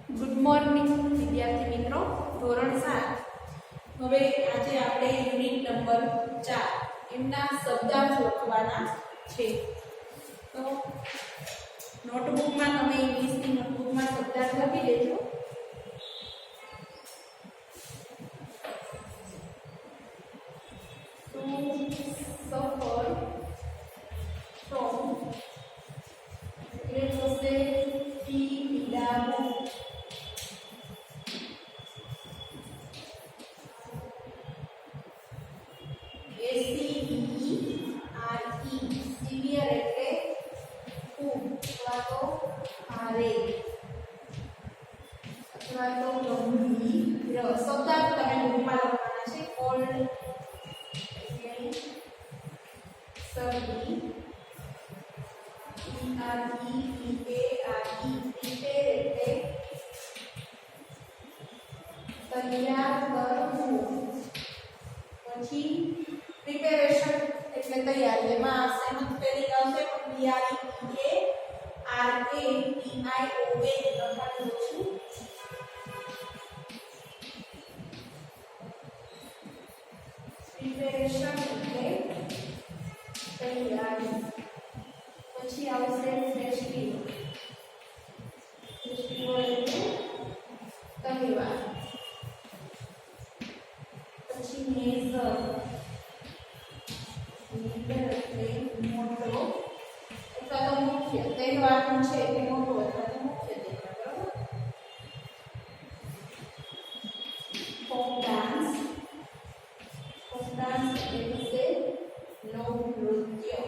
Good morning વિદ્યાર્થી મિત્રો, ધોરણ 7. હવે આજે આપણે યુનિટ નંબર 4 એમના શબ્દાર્થ લખવાના છે. તો નોટબુકમાં તમે ઇંગ્લિશની નોટબુકમાં શબ્દાર્થ લખી દેજો. To suffer from એટલે થશે પીડાવું. સિવિયર એટલે ખૂબ અથવા તો ભારે અથવા તો ગંભીર. શબ્દાર્થ તમે બુકમાં લખવાના છે. કોલ્ડ એટલે શરદી, પ્રિપેર એટલે તૈયાર કરવું. પછી પ્રિપેરેશન એટલે તૈયારી. એમાં સેમ સ્પેલિંગ આવશે પણ લખવાનું છું. પ્રિપેરેશન એટલે તૈયારી. પછી આવશે ફેસ્ટિવલ. ફેસ્ટિવલ એટલે તહેવાર. પછી મેજર એટલે મોટો અથવા તો મુખ્ય. તહેવારનું છે એટલે મોટો અથવા તો મુખ્ય તહેવાર. બરાબર. Folk dance. ફોક ડાન્સ એટલે લોકનૃત્ય.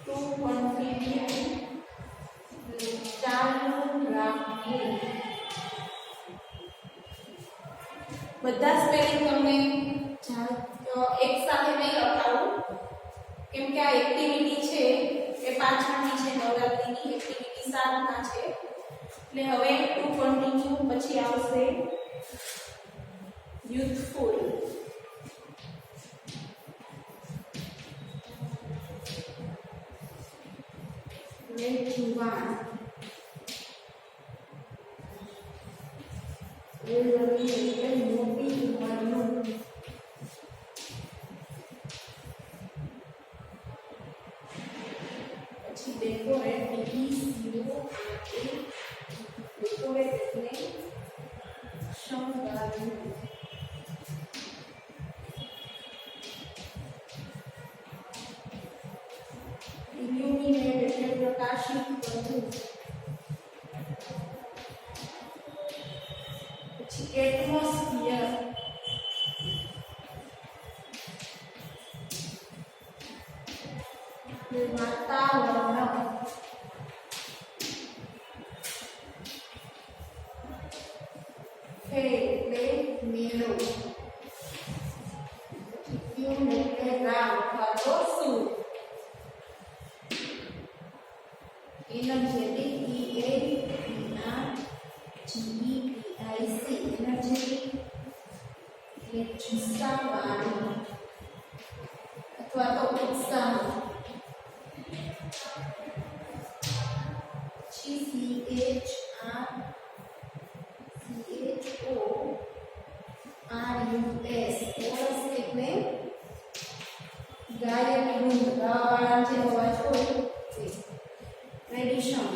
ટુ કન્ટિન્યુ ચાલુ રાખવું. બધા સ્પેલિંગ તમને એક સાથે નહીં લખાવું, કેમ કે આ એક્ટિવિટી છે એ પાછળની છે. નવરાત્રિની એક્ટિવિટી 7 છે. એટલે હવે ટુ કન્ટિન્યુ પછી આવશે યુથફુલ. જુવાન. એટલે મોટી ઉંમરનું. પછી ડેકોરેટ. ડેકોરેટ એટલે શણગારવું. ઇલ્યુમિનેટ એટલે પ્રકાશિત કરવું. પછી એટમોસ્ફિયર. વાતાવરણ. ફેર એટલે મેળો. ટ્યુન એટલે રાગ અથવા તો સુર. એનર્જેટિક એનર્જેટિક એટલે જુસ્સાવાળું અથવા તો ઉત્સાહ. પછી CHORUS એટલે ગાયક વૃંદ. ગાવાળા જે અવાજ હોય તે. ટ્રેડિશન.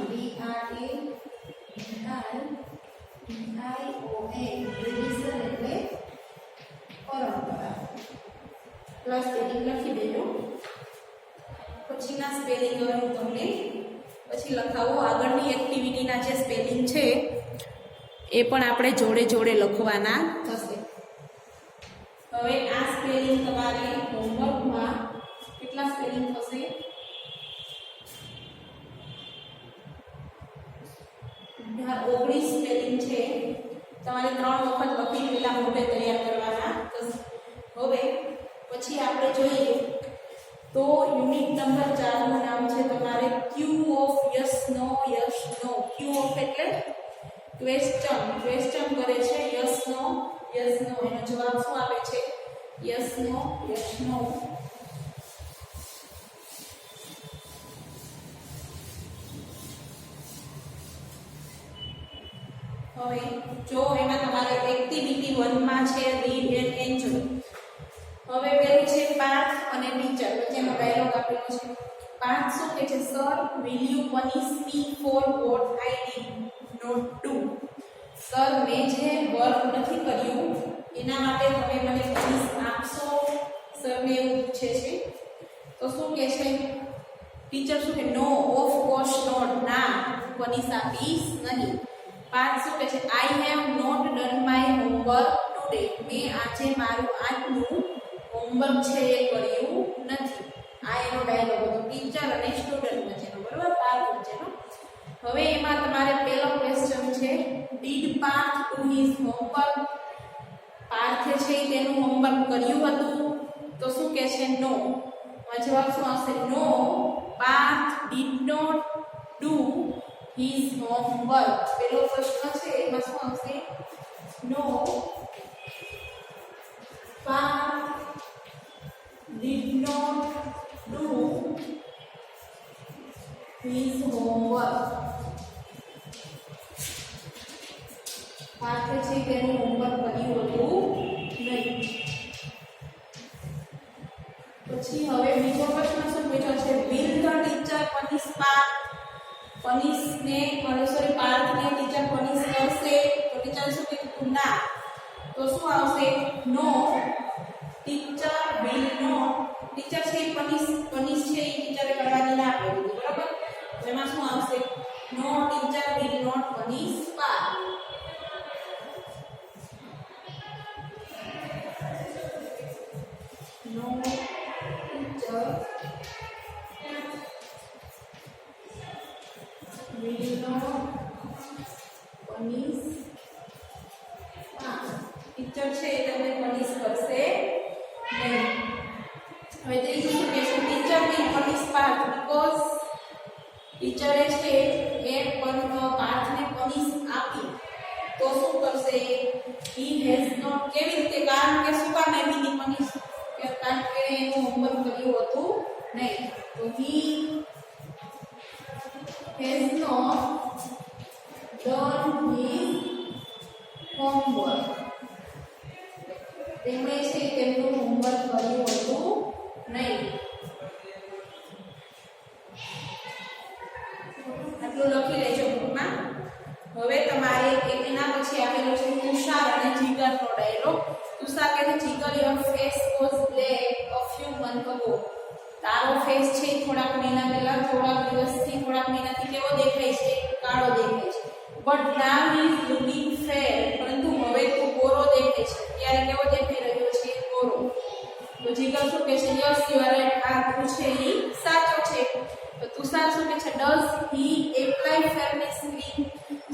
ટ્રેડિશન એટલે પરંપરા. પ્લસ સ્પેલિંગ લખી દેજો. પછીના સ્પેલિંગ હવે હું તમને પછી લખાવું. આગળની એક્ટિવિટીના જે સ્પેલિંગ છે એ પણ આપણે જોડે જોડે લખવાના થશે. હવે આ સ્પેલિંગ તમારે હોમવર્કમાં કેટલા સ્પેલિંગ થશે? 19 સ્પેલિંગ છે. તમારે 3 વખત લખી પેલા મોઢે તૈયાર કરવાના થશે. હવે પછી આપણે જોઈએ તો યુનિટ નંબર 4 નું નામ છે તમારે Q of yes no yes no. Q of એટલે ક્વેશ્ચન. ક્વેશ્ચન કરે છે યસ નો એનો જવાબ શું આપે છે? Yes no yes no. હવે જો એમાં તમારે એક્ટિવિટી 1 માં છે રીડ એન્ડ એન્જોય. હવે પેલું છે પાર્થ અને ટીચર વચ્ચેનો ડાયલોગ આપેલો છે. પાર્થ શું કહે છે? Sir will you punish me for what I did not do. Sir મેં જે વર્ક નથી કર્યું એના માટે તમે મને પનિશ આપશો? સરને એવું પૂછે છે. તો શું કહે છે ટીચર? શું કે નો ઓફ કોર્સ નોટ. ના, પનિશ આપીશ નહીં. પાર્થ શું કહે છે? I have not done my homework today. મેં આજે મારું આજનું હોમવર્ક છે એ કર્યું નથી. આ એનો ડાયલોગ હતો ટીચર અને સ્ટુડન્ટ વચ્ચેનો, બરાબર? પાર્થ વચ્ચેનો. હવે એમાં તમારે પહેલો ક્વેશ્ચન છે did Parth do his homework. પાર્થે છે તેનું હોમવર્ક કર્યું હતું? તો શું કહે છે? નો. જવાબ શું આવશે? No, Parth did not do his homework. પહેલો પ્રશ્ન છે એમાં શું આવશે? No, Parth did not do his homework. પાર્થે છે તેનું હોમવર્ક કર્યું હતું નહીં. પછી હવે બીજો પ્રશ્ન શું પૂછ્યો છે? will the teacher punish Parth. પાર્થને ટીચર પનિશ કરશે? તો ટીચર શું કીધું? ના. તો શું આવશે? No, teacher will not. Teacher છે પનિશ છે એ ટીચરે કરવાની ના પાડી, બરાબર? એમાં શું આવશે? No, teacher will not punish Parth. No, teacher will not punish Parth. Teacher છે એ તમને પનિશ કરશે નહીં. હવે ત્રીજું શું કહેશે? Teacher will punish Parth because ટીચરે છે એ પાર્થને પનિશ આપી. તો શું કરશે? he has not. કેવી રીતે? કારણ કે શું કામ એની પનિશ? કારણ કે એનું હોમવર્ક કર્યું હતું નહીં. તો he has not done his homework. તેમણે છે તેમનું હોમવર્ક કર્યું હતું નહીં. આટલું લખી લેજો બુકમાં. હવે તમારે એના પછી આપેલો છે તુષાર અને જીગરનો ડાયલોગ. તુષાર કહે છે Jigar your face was black a few month ago. તારો ફેસ છે થોડાક મહિના પહેલા, થોડાક મહિનાથી કેવો દેખાય છે? કાળો દેખાય છે. બટ નાઉ ઇઝ લુકિંગ ફેર. પરંતુ હવે તું ગોરો દેખાય છે. ત્યારે કેવો દેખાઈ રહ્યો છે? ગોરો. તો જીગર શું કહે છે? Yes you are right. આ તું છે એ સાચો છે. તો તુષાર શું કહે છે? Does he apply fairness cream.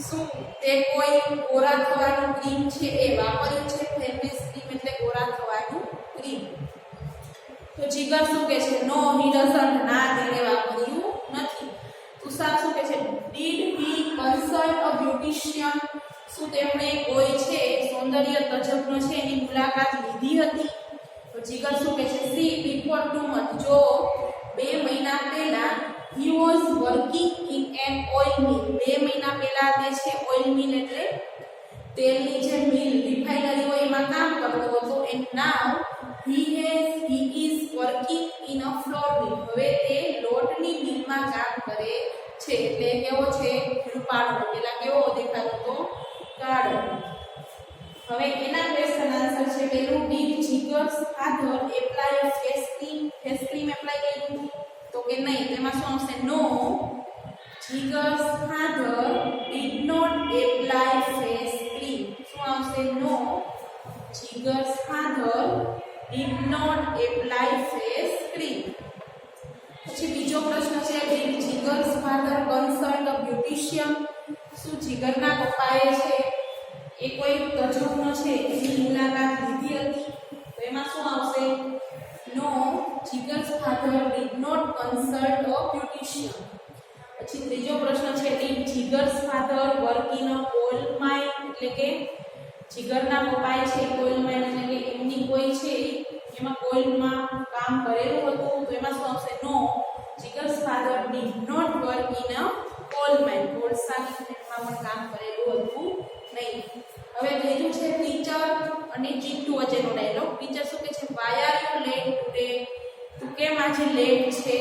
શું તે કોઈ ગોરા થવાનું ક્રીમ છે એ વાપર્યું છે? ફેરનેસ ક્રીમ એટલે ગોરા થવાનું ક્રીમ. તો જીગર શું કહે છે? નો, હી ડઝન્ટ. ના, તેણે વાપર્યું નથી. તુષાર શું કહે છે? Did he consult a beautician. શું તેમણે કોઈ છે સૌંદર્ય તજજ્ઞ છે એની મુલાકાત લીધી હતી? તો જીગર શું કહે છે? C before 2 months. જો 2 મહિના પહેલા he was working in an oil mill. 2 મહિના પહેલા તે છે ઓઇલ મિલ એટલે તેલની જે મિલ રિફાઇનરી હોય એમાં કામ કરતો હતો. and now he is working in a flour mill. હવે તે લોટની મિલમાં કામ કરે છે. એટલે કેવો છે? રૂપાળો. પેલા કેવો દેખાતો હતો? કાળો. હવે એના ક્વેશ્ચન આન્સર છે પેલું did Jigar's father apply face cream. Face cream apply કર્યું તો કે નહીં? તેમાં શું આવશે? No, Jigar's father did not apply face cream. શું આવશે? No, Jigar's father did not apply face cream. પછી બીજો પ્રશ્ન છે did Jigar's father consult a beautician. શું જીગરના પપ્પાએ છે એ કોઈ તજજ્ઞ છે એની મુલાકાત લીધી હતી? તો એમાં શું આવશે? No, Jigar's father did not consult a beautician. પછી ત્રીજો પ્રશ્ન છે did Jigar's father work in a coal mine. એટલે કે જીગરના પપ્પાએ છે કોલ માઇન એટલે કે એમની કોઈ છે એમાં કોઈલમાં કામ કરેલું હતું તો એમાં શું આવશે no Jigar's father did not work in a coal mine કોલસાની મિલમાં પણ કામ કરેલું હતું નહીં. હવે ત્રીજું છે ટીચર અને ચિંટુ વચ્ચેનો ડાયલોગ. ટીચર શું કહે છે why are you late today, તું કેમ આજે લેટ છે?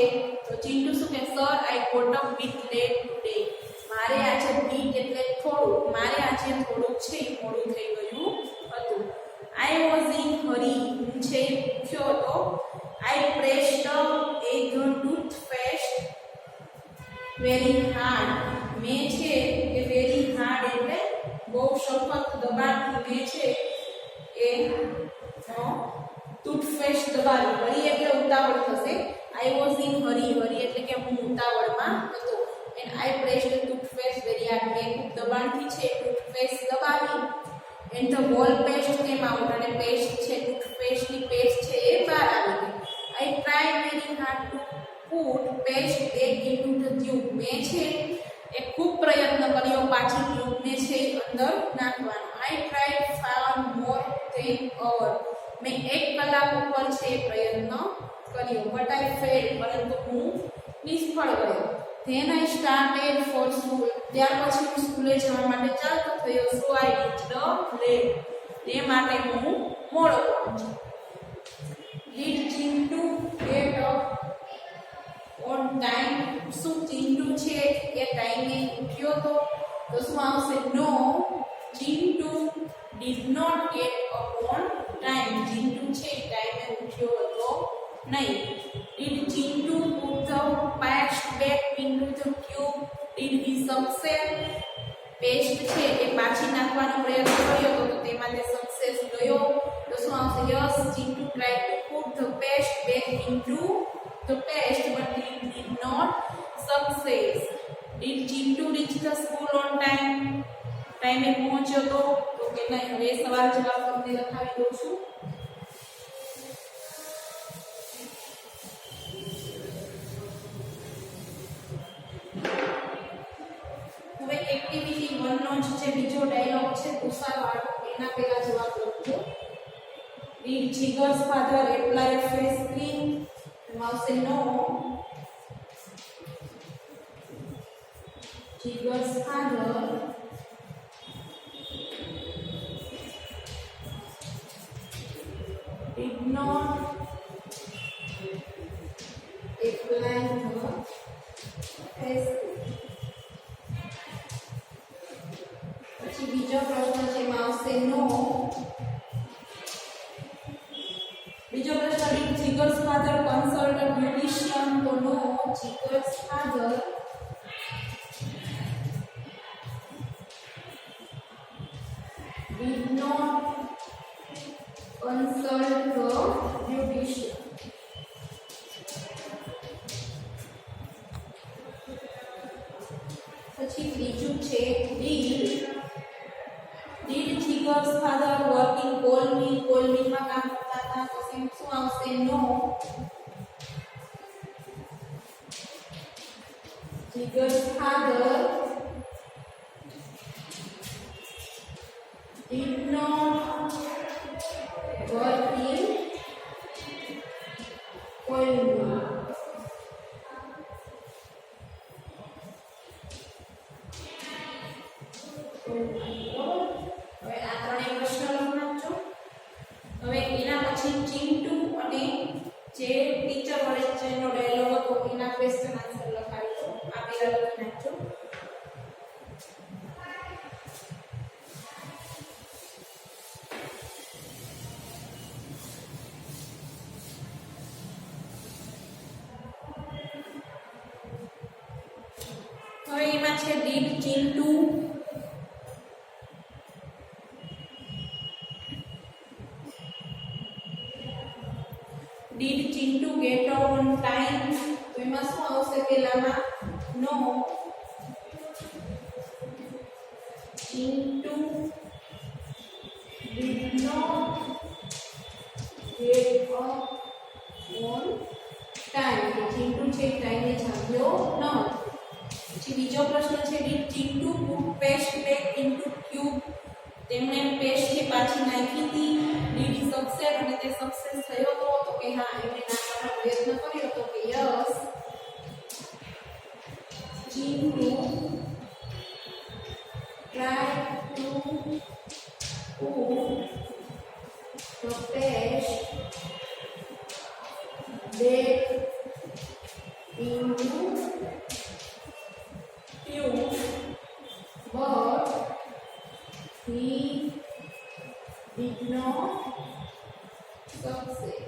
તો ચિંટુ શું કહે sir I got up bit late today, મારે આજે બીટ એટલે થોડું, મારે આજે થોડુંક છે મોડું થઈ ગયું હતું. આઈ વોઝ ઇન હરી, હું છે ઉઠ્યો હતો. આઈ પ્રેસ્ડ એ ટૂથપેસ્ટ વેરી હાર્ડ, મેં છે એ વેરી હાર્ડ એટલે બહુ સખત દબાણથી મેં છે એ ટૂથપેસ્ટ દબાવી. હરી એટલે ઉતાવળ થશે. આઈ વોઝ ઇન હરી, હરી એટલે કે હું ઉતાવળમાં હતો. And I pressed toothpaste very hard, મેં ખૂબ દબાણથી છે ટૂથપેસ્ટ દબાવી. And the wall paste came out, અને પેસ્ટ છે ટૂથપેસ્ટની પેસ્ટ છે એ બહાર આવી ગઈ. આઈ tried very hard two put paste back into the tube, મેં છે એ ખૂબ પ્રયત્ન કર્યો પાછી ટ્યુબને છે અંદર નાખવાનો. I tried for more than hour, મેં 1 કલાક ઉપર છે પ્રયત્ન કર્યો. બટ આઈ ફેલ, પરંતુ હું નિષ્ફળ ગયો. Than I started for school, ત્યાર પછી હું સ્કૂલે જવા માટે ચાલતો થયો. સો આઈ રીચ્ડ લેટ, તે માટે હું મોડો પહોંચ્યો. Did Chintu gate up on time, શું ચિંટુ છે એ ટાઈમે ઉઠ્યો તો? તો શું આવશે no Chintu did not get up on time, Chintu છે ટાઈમે ઉઠ્યો હતો નહીં. Did Chintu put the paste back into the tube, did he success, paste છે એ પાછી નાખવાનો પ્રયત્ન કર્યો તો તેમાં તે સક્સેસ ગયો. તો શું આવશે yes Chintu tried to put the paste back into the paste but did not success. Did Chintu reach the school on time, ટાઈમે પહોંચ્યો તો કે નહીં? હવે સવાલ જવાબ તમને લખાવી દઉં છું. હવે એક્ટિવિટી 1 નો જે બીજો ડાયલોગ છે તુષારવાળો, એના પહેલા જવાબ લખજો. Did Jigar's father apply face cream, આવશે no Jigar's father did not apply the face. પછી બીજો પ્રશ્ન છે એમાં આવશે નો. બીજો પ્રશ્ન did Jigar's father consult a beautician, તો no Jigar's father did not consult the beautician. પછી ત્રીજું છે did Jigar's father working coal મિલમાં કામ કરતા હતા. તો શું આવશે no Jigar's father did not work in coal mill. હવે આ ત્રણેય પ્રશ્ન લખી નાખજો. હવે એના પછી ચિંટુ અને જે ટીચર વચ્ચેનો ડાયલોગ હતો એના ક્વેશ્ચન આન્સર લખાવી દો. આ પહેલા લખી નાખજો. હવે એમાં છે did Chintu get on time, તો એમાં શું આવશે પહેલામાં no Chintu did not get on time, Chintu છે ટાઈમે જાગ્યો ન. પછી બીજો પ્રશ્ન છે did Chintu put paste back into tube, તેમણે પેસ્ટ પાછી નાખી હતી. ડીડ સક્સેસ, અને તે સક્સેસ થયો તો. કે હા એમણે ના પાડવાનો પ્રયત્ન કર્યો તો કે yes Chintu try to put the paste back into tube, but he did not succeed.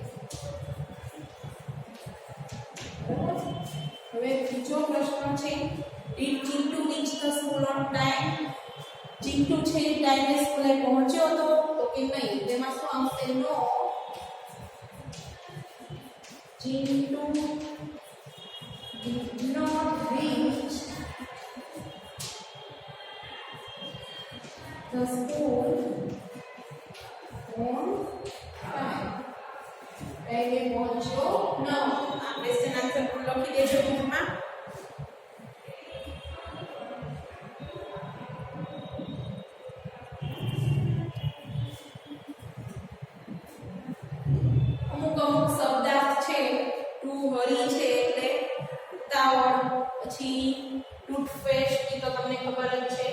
હવે બીજો પ્રશ્ન છે Did Chintu reach the school on time? Chintu છે ટાઈમે સ્કૂલે પહોંચ્યો હતો તો કે નહીં તેમાં શું આવશે no Chintu did not reach the school on time. ટાઈમે પહોંચ્યો ન આ ક્વેશ્ચન આન્સર પણ લખી દેજો બુકમાં. અમુક શબ્દાર્થ છે ટુ હરી છે એટલે ઉતાવળ, પછી ટૂથપેસ્ટ એ તો તમને ખબર જ છે,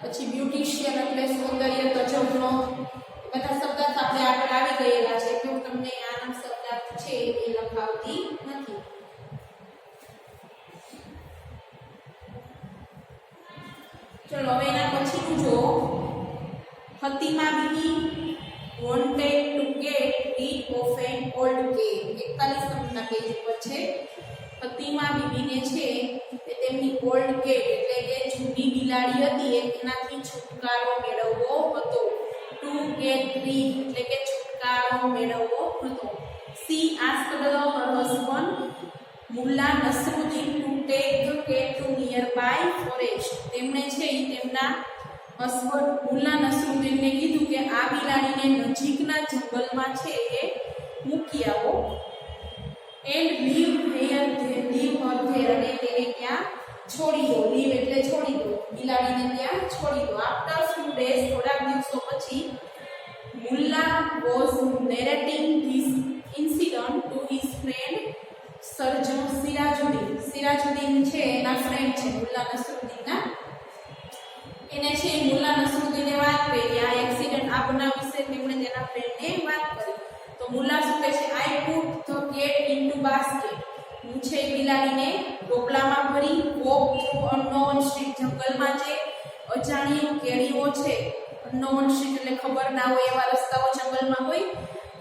પછી બ્યુટિશિયન એટલે સૌંદર્ય તજજ્ઞ, બધા શબ્દાર્થ આપણે આગળ આવી ગયેલા છે તો તમને આના શબ્દાર્થ છે એ લખાવતી નથી. ચલો હવે એના પછીનું જો Fatima Bibi wanted to get rid of an old cat. 41 નંબરના પેજ ઉપર છે. ફતિમા બીબીને છે તે તેમની ઓલ્ડ કેટ એટલે કે જૂની બિલાડી હતી એનાથી છુટકારો મેળવવો હતો. ટુ ગેટ રીડ એટલે કે છુટકારો મેળવવો હતો. She asked her husband Mulla Nasruddin to take the cat to nearby forest. તેમણે છે તેમના હસબન્ડ મુલ્લા નસરુદ્દીનને કીધું કે આ બિલાડીને નજીકના જંગલમાં છે એ મૂકી આવો. And leave her leave her there અને તેને ત્યાં છોડી દો. લીવ એટલે છોડી દો, બિલાડીને ત્યાં છોડી દો. આફ્ટર ફ્યુ ડેઝ થોડાક દિવસો પછી Mulla was narrating this incident to his friend Sirajuddin. Sirajuddin છે એના ફ્રેન્ડ છે મુલ્લા નસરુદ્દીનના. એને છે મુલ્લા નસરુદ્દીને વાત કરી આ એક્સિડન્ટ આ બનાવ વિશે તેમણે તેના ફ્રેન્ડને વાત કરી. તો મુલ્લા શું કહે છે I put the cat into basket. હું છે બિલાડીને ટોપલામાં ભરી વોક થ્રુ અનનોન સ્ટ્રીટ જંગલમાં જે અજાણ્યું કેડીઓ છે અનનોન સ્ટ્રીટ એટલે ખબર ના હોય એવા રસ્તાઓ જંગલમાં હોય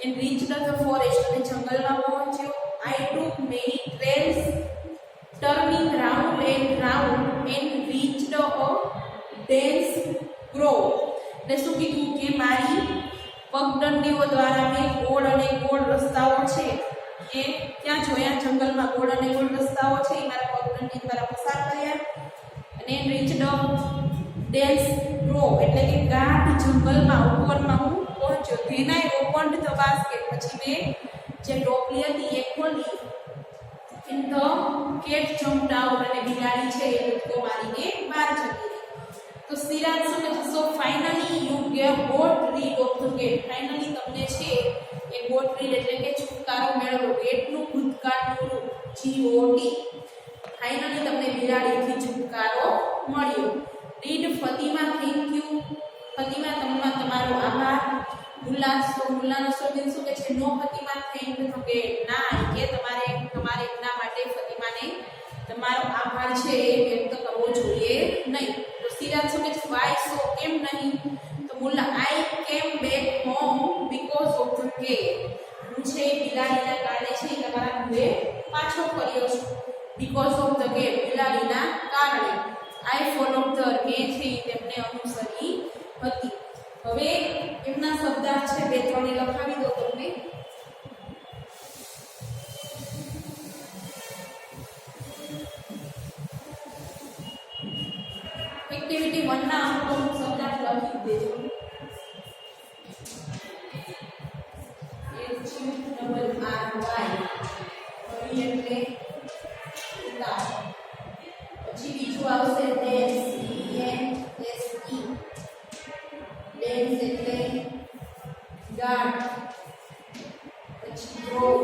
એન્ડ રીચ્ડ ધ ફોરેસ્ટ અને જંગલમાં પહોંચ્યો. I took many trails turning round and reached a dense grove. એટલે શું કીધું કે મારી પગદંડીઓ દ્વારા મેં ગોળ અને ગોળ રસ્તાઓ છે એ ત્યાં જોયા. જંગલમાં ગોળ અને ગોળ રસ્તાઓ છે એ મારા પગદંડી દ્વારા પસાર કર્યા. અને રીચ્ડ અ ડેન્સ ગ્રોવ એટલે કે ગાઢ જંગલમાં ઓપનમાં હું પહોંચ્યો. Than I opened the basket. પછી મેં જે ટોપલી હતી એ ખોલી. In the cat jumped out અને બિલાડી છે એ કૂદકો મારીને બહાર જતી રહી. તો સિરાજ શું કહે છે so finally you got rid of the cat. Finally તમને છે એ ગોટ રીડ એટલે કે છુટકારો મેળવો. કેટનું ભૂતકાળનું રૂપ GOT. ફાઇનલી તમને બિલાડીથી છુટકારો મળ્યો. Read Fatima thank you. Fatima તમારો આભાર. મુલ્લા નસરુદ્દીન શું કહે છે નો ફતિમા થેન્ક યુ કે ના કે તમારે એમના માટે ફતિમાને તમારો આભાર છે એ વ્યક્ત કરવો જોઈએ નહીં. તો સિરાજ શું કહે છે વાય સો કેમ નહીં. તો Mulla I came back home because of the cat. હું છે બિલાડીના કારણે છે તમારા ઘરે પાછો ફર્યો છું. બીકોઝ ઓફ ધ કેટ બિલાડીના કારણે. આઈ ફોલો ધ મેં છે તેમને અનુસરી હતી. હવે એમના શબ્દાર્થ છે બે ત્રણે લખાવી દો તમને. એક્ટિવિટી 1 ના અમુક શબ્દાર્થ લખી દેજો. HURRY એટલે ઉતાર. પછી બીજું આવશે ડેન્સ DANCE. ડેન્સ એટલે ગાઢ, પછી ગ્રોવ,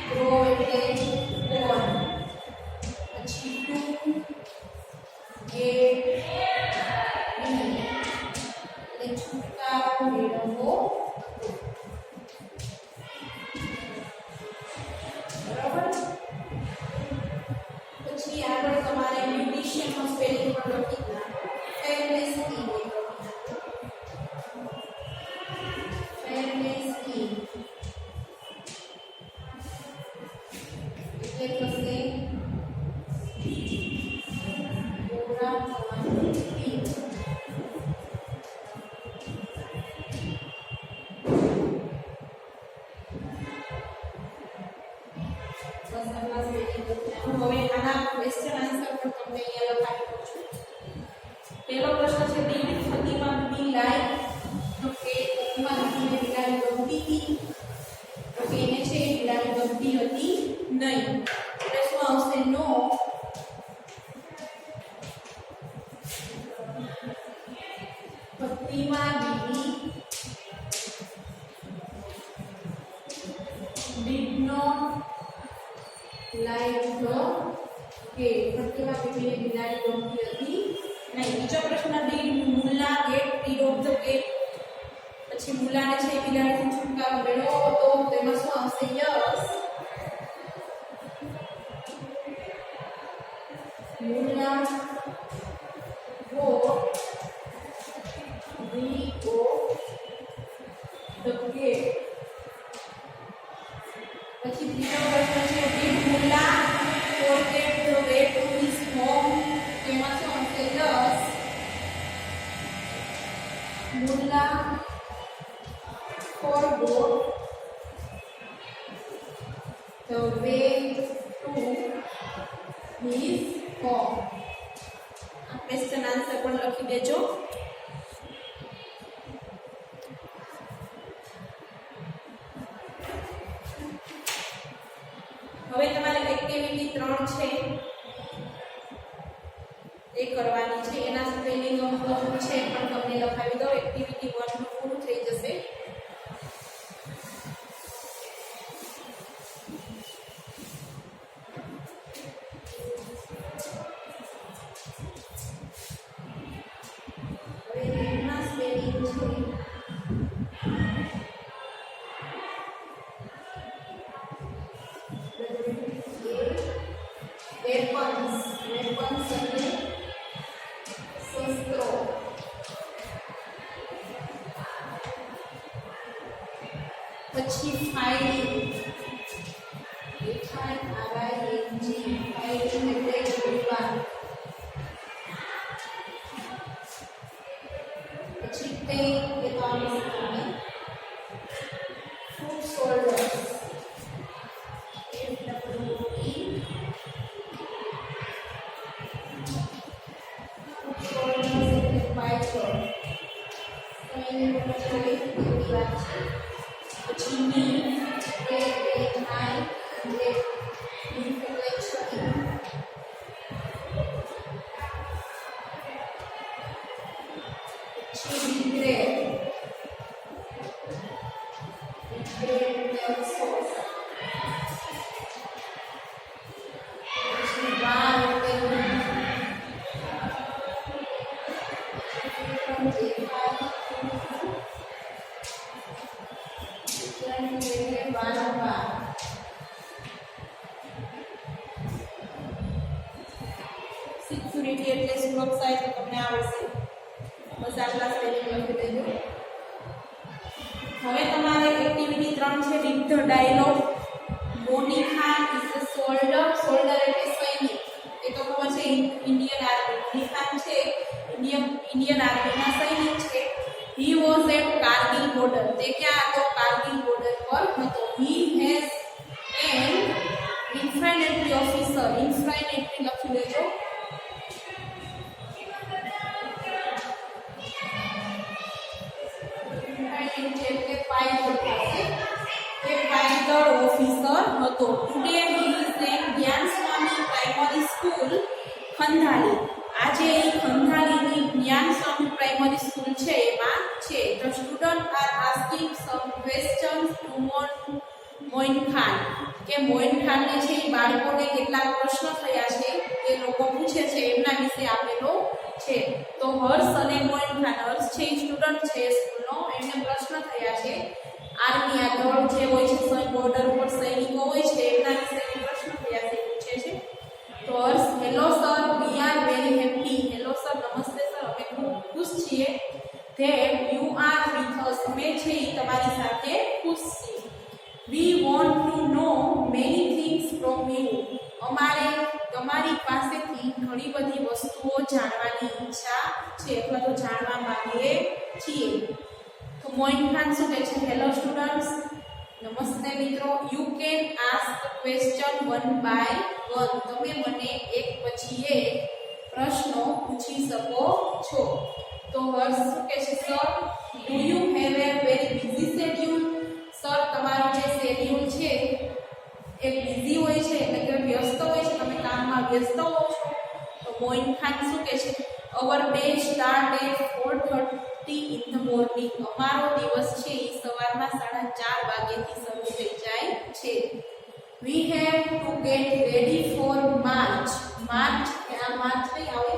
ગ્રોવ એટલે કોણ, પછી ટુ ગેટ એટલે છુટકારો મેળવવો. બરાબર. પછી આગળ તમારે મ્યુનિશન નો સ્પેલિંગ પણ લખી નાખો. ફેરનેસ કી ફેરનેસ કી એટલે થશે ગોરા થવાની સ્પીડ. હવે આના ક્વેશ્ચન આન્સર પણ તમને અહીંયા લખાવી દઉં છું. પહેલો પ્રશ્ન છે દીપ ફતીમાં બી લાઈક, તો કે ફતીમાં દીપને બિલાડી ગમતી હતી, તો કે એને છે બિલાડી ગમતી હતી નહીં. એટલે શું આવશે? No. Fatima Bibi did not like the cat. Fatima બીબીને બિલાડી ગમતી હતી નહીં. બીજો પ્રશ્ન did Mulla get rid of the cat. પછી મુલ્લાને છે બિલાડીથી છુટકારો મેળવો, તો તેમાં શું આવશે? Yes. Mulla got rid of the cat. પછી ત્રીજો પ્રશ્ન છે did Mulla forget the way to his home. તેમાં શું આવશે? Yes. Mulla forgot the way to his home. આ ક્વેશ્ચન આન્સર પણ લખી દેજો. હવે તમારે એક્ટિવિટી 3 છે એ કરવાની છે. એના સ્પેલિંગ અમુક છે પણ તમને લખાવી દો. એક્ટિવિટી 1 નું પૂરું થઈ જશે. હવે એના સ્પેલિંગ છે weapons, weapons એટલે શસ્ત્રો. પછી ફાયરિંગ, FIRING, ફાયરિંગ એટલે ગોળીબાર. પછી ટેન્ક એ તો આપણે ફૂટ શોલ્ડર્સ, પછી મી સિક્યુરિટી એટલે સુરક્ષા એટલે તમને આવડશે. બસ આટલા સ્પેલિંગ લખી દેજો. હવે તમારે એક્ટિવિટી 3 છે read the dialogue. Monica is a soldier. Soldier એટલે સૈનિક. એ તો ખબર છે ઇન્ડિયન આર્મી. મોનિકા છે ઇન્ડિયન આર્મીના સૈનિક છે. He was at Kargil border. તે ક્યાં હતો? કારગિલ બોર્ડર પર હતો. He has an infantry officer. Infantry લખી દેજો. એટલે પાયદળ થશે. એ પાયદળ ઓફિસર હતો. Today he is an Gyan Swami primary school ખંધાલી. આજે એ ખંધાલીની જ્ઞાન સ્વામી પ્રાઇમરી સ્કૂલ છે એમાં છે. The students are asking some questions to Moin Khan કે મોઇન ખાનને છે એ બાળકોને કેટલાક પ્રશ્ન થયા છે એ લોકો પૂછે છે એમના વિશે આપેલો છે. તો હર્ષ અને મોઇન ખાન, હર્ષ છે એ સ્ટુડન્ટ છે સ્કૂલનો, એમને પ્રશ્ન થયા છે આર્મી આ દળ જે હોય છે બોર્ડર ઉપર સૈનિકો હોય છે એમના વિશે પ્રશ્ન થયા છે પૂછે છે. તો Harsh, hello sir, we are very happy. Hello sir, નમસ્તે સર, અમે ખૂબ ખુશ છીએ. That you are with us, અમે છે એ તમારી સાથે ખુશ છીએ. We want to know many things from you, અમારે તમારી પાસેથી ઘણી બધી વસ્તુઓ જાણવાની ઈચ્છા છે અથવા તો જાણવા માંગીએ છીએ. તો મોઇન ખાન શું કહે છે? હેલો સ્ટુડન્ટ્સ, નમસ્તે મિત્રો, you can ask question one by one, તમે મને એક પછી એક પ્રશ્નો પૂછી શકો છો. તો હર્ષ શું કહે છે? Sir, do you have a very busy schedule, sir તમારું જે શેડ્યુલ છે એ બિઝી હોય છે એટલે કે વ્યસ્ત હોય છે, તમે કામમાં વ્યસ્ત હો છો. તો મોઇન ખાન શું કહે છે? Our day start at 4:30 in the morning, અમારો દિવસ છે એ સવારમાં 4:30 વાગ્યાથી શરૂ થઈ જાય છે. We have to gate ready for March, March આ માર્ચ નહીં આવે,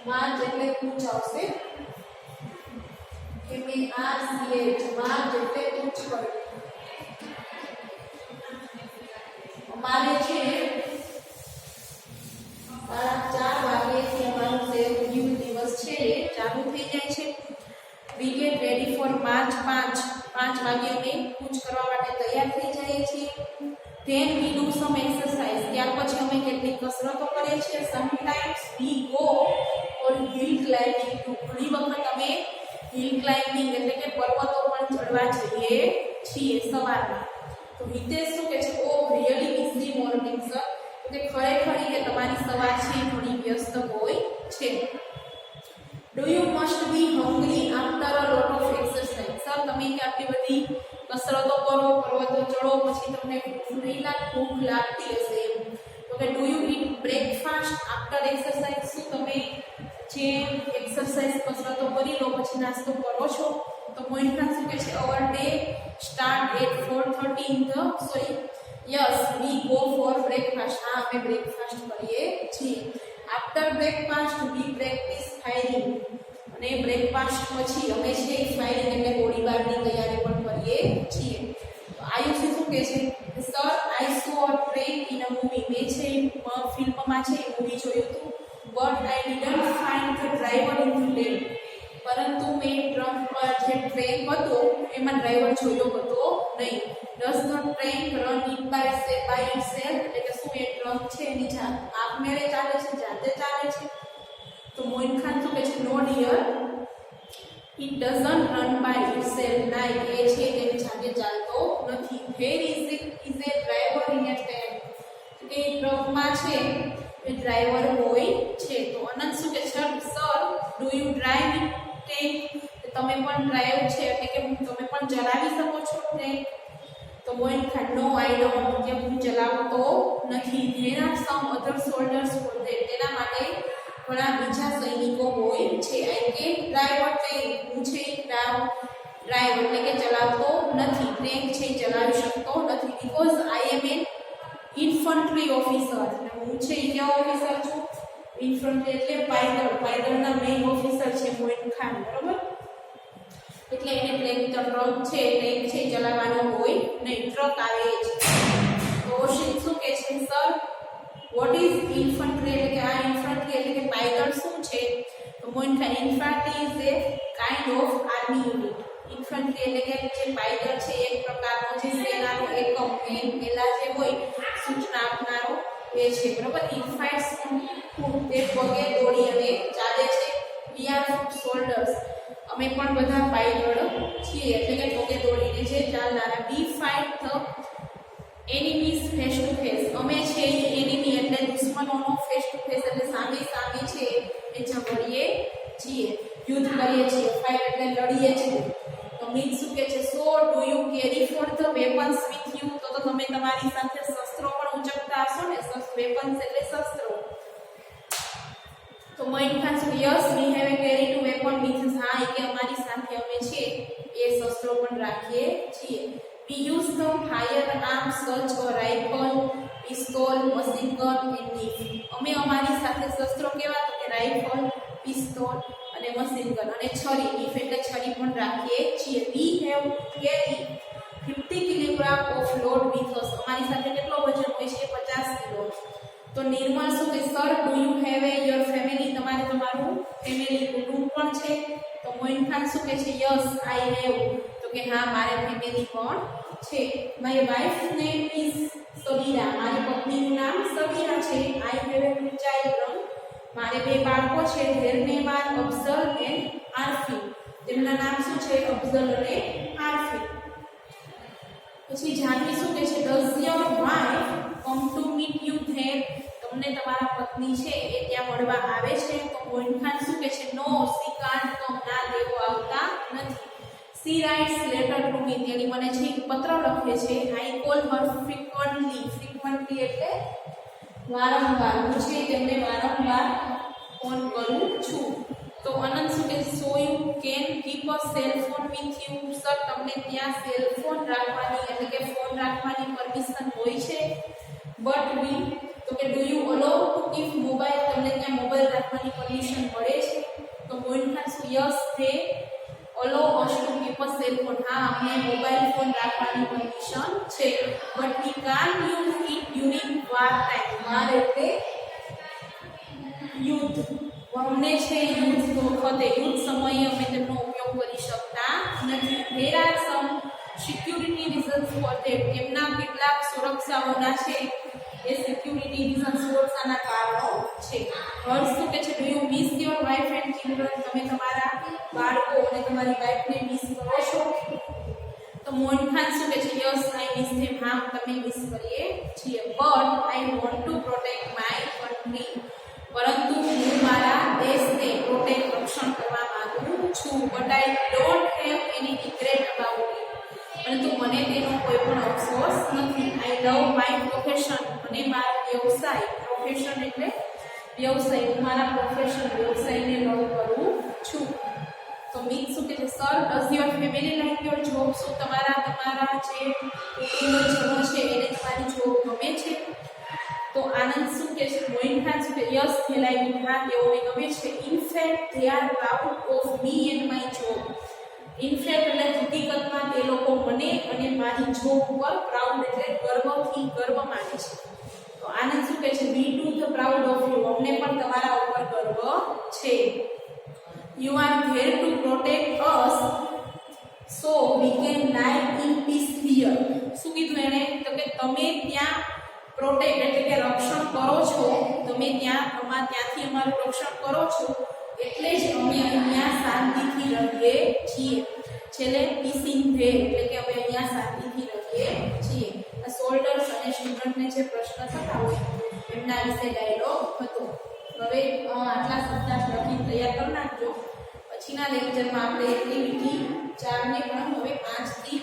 માર્ચ એટલે કૂચ આવશે, MARCH, માર્ચ એટલે કૂચ કરે. અમારે છે 4:30 વાગ્યાથી અમારું શેડ્યુલ દિવસ છે એ ચાલુ થઈ જાય છે. We get ready for March, 5 વાગે અમે કૂચ કરવા માટે તૈયાર થઈ જઈએ છીએ. Then we do sum exercise, ત્યાર પછી અમે કેટલીક કસરતો કરીએ છીએ. સમટાઈમ્સ વી ગો ફોર હિલ ક્લાઇમ્બિંગ, ઘણી વખત અમે હિલ ક્લાઇમ્બિંગ એટલે કે પર્વતો પર ચડવા જઈએ છીએ સવારમાં. તો હિતેશ શું કહે છે? ઓ રિયલી બિઝી મોર્નિંગ સર, કે ખરેખર કે તમારી સવાર છે ઘણી વ્યસ્ત હોય છે. Do you must be hungry after a lot of exercise, sir તમે કે આટલી બધી કસરતો કરો, પર્વતો ચડો, પછી તમને ભૂખ લાગતી હશે એમ. તો કે do you it breakfast after exercise, શું તમે જે એક્સરસાઇઝ કસરતો કરી લો પછી નાસ્તો કરો છો? તો મોઇન ખાન શું કહે છે? Our day start at 4:30 in the yes we go for breakfast, હા અમે બ્રેકફાસ્ટ કરીએ છીએ. After breakfast we practice firing, અને બ્રેકફાસ્ટ પછી અમે છે ફાયરિંગ એટલે ગોળીબારની તૈયારી પણ કરીએ છીએ. તો આયુષી શું કહે છે? Sir I saw a train in a movie, મેં છે ફિલ્મમાં છે મૂવી જોયું હતું. But I didn't find the driver in the lane, પરંતુ મેં ટ્રક પર જે ટ્રેન હતો એમાં ડ્રાઈવર જોયો હતો નહીં. Does the train run it by itself, એટલે કે શું એ ટ્રક છે એની આપમેળે ચાલે છે, જાતે ચાલે છે? તો મોઇન ખાન શું કહે છે? No dear, it doesn't run by itself, ના એ છે તેની જાતે ચાલતો નથી. Where is a driver in a train, કે ટ્રકમાં છે એ ડ્રાઈવર હોય છે. તો અનંત શું કહે છે? Sir do you drive train, તમે પણ ડ્રાઈવ છે એટલે કે તમે પણ ચલાવી શકો છો ટ્રેન? તો મોઇન ખાન નો આઈ ડોન્ટ, કે હું ચલાવતો નથી. There are some other soldiers for that, તેના માટે ઘણા બીજા સૈનિકો હોય છે. I can drive a train, હું છે ડ્રાઈવ એટલે કે ચલાવતો નથી, ટ્રેન છે ચલાવી શકતો નથી. Because I am an infantry officer, હું છે કયા ઓફિસર છું? ઇન્ફન્ટ્રી એટલે પાયદળના મેઇન ઓફિસર છે મોઇન ખાન, બરોબર? એટલે એને ટ્રક છે ચલાવવાનો હોય નહીં, ટ્રક આવે છે. તો શું કે છે? સર વોટ ઇઝ ઇન્ફન્ટ્રી, એટલે કે આ ઇન્ફન્ટ્રી એટલે કે પાયદળ શું છે? તો Moin Khan, infantry is a kind of army unit. Infantry એટલે કે જે પાયદળ છે એક પ્રકારનો જે સેનાનો એકમ, પહેલા જે હોય સૂચના આપનારો એ છે, બરોબર? ઇટ ફાઇટ્સ તે પગે દોડી અને ચાલે છે. વી આર સોલ્જર્સ, અમે પણ બધા પાયદળ છીએ એટલે કે પગે દોડીને જે ચાલનારા. We fight the enemies face to face, અમે છે એનિમી એટલે દુશ્મનોનો ફેસ ટુ ફેસ એટલે સામે છે એ ઝઘડીએ છીએ, યુદ્ધ કરીએ છીએ. ફાઇટ એટલે લડીએ છીએ. તો મીન શું કે છે? સો do you carry for the weapons with you, તો તમે તમારી સાથે શસ્ત્રો પણ ઉચકતા હશો ને, વેપન્સ એટલે શસ્ત્રો. તો Moin Khan yes we have a carry to weapon with, હા કે અમારી રાખીએ છીએ. We use the firearms such as rifle, pistol, machine gun and knife. અમે અમારી સાથે શસ્ત્રો કેવા તો કે રાઇફલ, પિસ્તોલ અને મશીન ગન અને છરી, knife એટલે છરી પણ રાખીએ છીએ. We have carry 50 kilogram of load with us. અમારી સાથે કેટલો વજન હોય છે? 50 કિલો. તો નિર્મલ શું કે sir do you have a your family? તમારે તમારું ફેમિલી કુટુંબ પણ છે? તો મોઇન ખાન શું કે છે? Yes I have. તો કે હા મારે ફેમિલી પણ છે. My wife name is Sabira. મારી પત્નીનું નામ સબીરા છે. I have a two children. મારે બે બાળકો છે. Their name are Afzal and Arfi. તેમના નામ શું છે? અફઝલ અને આરફી. પછી જાનવી શું કહે છે? Does your wife come to meet you there? તમને તમારા પત્ની છે એ ત્યાં મળવા આવે છે? તો મોઇન ખાન શું કહે છે? No she can't come. ના તેઓ આવતા નથી. She writes letter to me. તેની મને છે પત્ર લખે છે. I call her frequently. Frequently એટલે વારંવાર. હું છે તેમને વારંવાર ફોન કરું છું. તો અનંત શું કહે? So you can keep a cell phone with you. Sir તમને ત્યાં સેલ ફોન રાખવાની એટલે કે ફોન રાખવાની પરમિશન હોય છે? બટ વી તો કે do you અલો to keep mobile. તમને ત્યાં મોબાઈલ રાખવાની પરમિશન મળે છે? તો મોઇન ખાન શું? Yes they અલો us to keep a cell phone. હા અમને મોબાઈલ ફોન રાખવાની પરમિશન છે. બટ વી કાન યુઝ ઇટ ડ્યુરિંગ વાર ટાઈમ. વાર એટલે યુદ્ધ. અમને છે યુદ્ધ વખતે, યુદ્ધ સમયે અમે તેમનો ઉપયોગ કરી શકતા નથી. There are some security reasons for that. તેમના કેટલાક સુરક્ષાઓના છે એ સિક્યુરિટી રીઝન્સ સુરક્ષાના કારણો છે. હર્ષ શું કે છે? Do you miss your wife and children. તમે તમારા બાળકો અને તમારી વાઇફને મિસ કરો છો? તો મોઇન ખાન શું કે છે? યસ આઈ મિસ ધેમ. હા તમે મિસ કરીએ છીએ. But I want to protect my country. પરંતુ હું મારા દેશને પ્રોટેક્ટ રક્ષણ કરવા માંગુ છું. But I don't have any regret about it. પરંતુ મને તેનો કોઈ પણ અફસોસ નથી. આઈ લવ માય પ્રોફેશન. અને મારો વ્યવસાય, પ્રોફેશન એટલે વ્યવસાય, હું મારા પ્રોફેશન વ્યવસાયને લવ કરું છું. તો મિત શું કહે છે? Sir does your family like your job. શું તમારા જે કુટુંબજનો છે એને તમારી જોબ ગમે છે? તો આનંદ શું કહે છે? મોઇન ખાન શું કહે? Yes they like it. હા તેઓને ગમે છે. In fact they are proud of me and my job. In fact એટલે હકીકતમાં તે લોકો મને અને મારી જોબ પર પ્રાઉડ એટલે ગર્વ માને છે. તો આનંદ શું કહે છે? We too the proud of you. અમને પણ તમારા ઉપર ગર્વ છે. You are there to protect us so we can live in peace here. શું કીધું એને? તો કે તમે ત્યાં પ્રોટેક્ટ એટલે કે રક્ષણ કરો છો. તમે ત્યાંથી અમારું રક્ષણ કરો છો એટલે જ અમે અહીંયા શાંતિથી રહીએ છીએ. છેલ્લે પીસ ઇન ધેર એટલે કે અમે અહીંયા શાંતિથી રહીએ છીએ. આ સોલ્ડર્સ અને સ્ટુડન્ટને જે પ્રશ્ન થતા હોય એમના વિશે ડાયલોગ હતો. હવે આટલા શબ્દ લખી તૈયાર કરી નાખજો. પછીના લેક્ચરમાં આપણે એક્ટિવિટી 4 ને પણ હવે 5 થી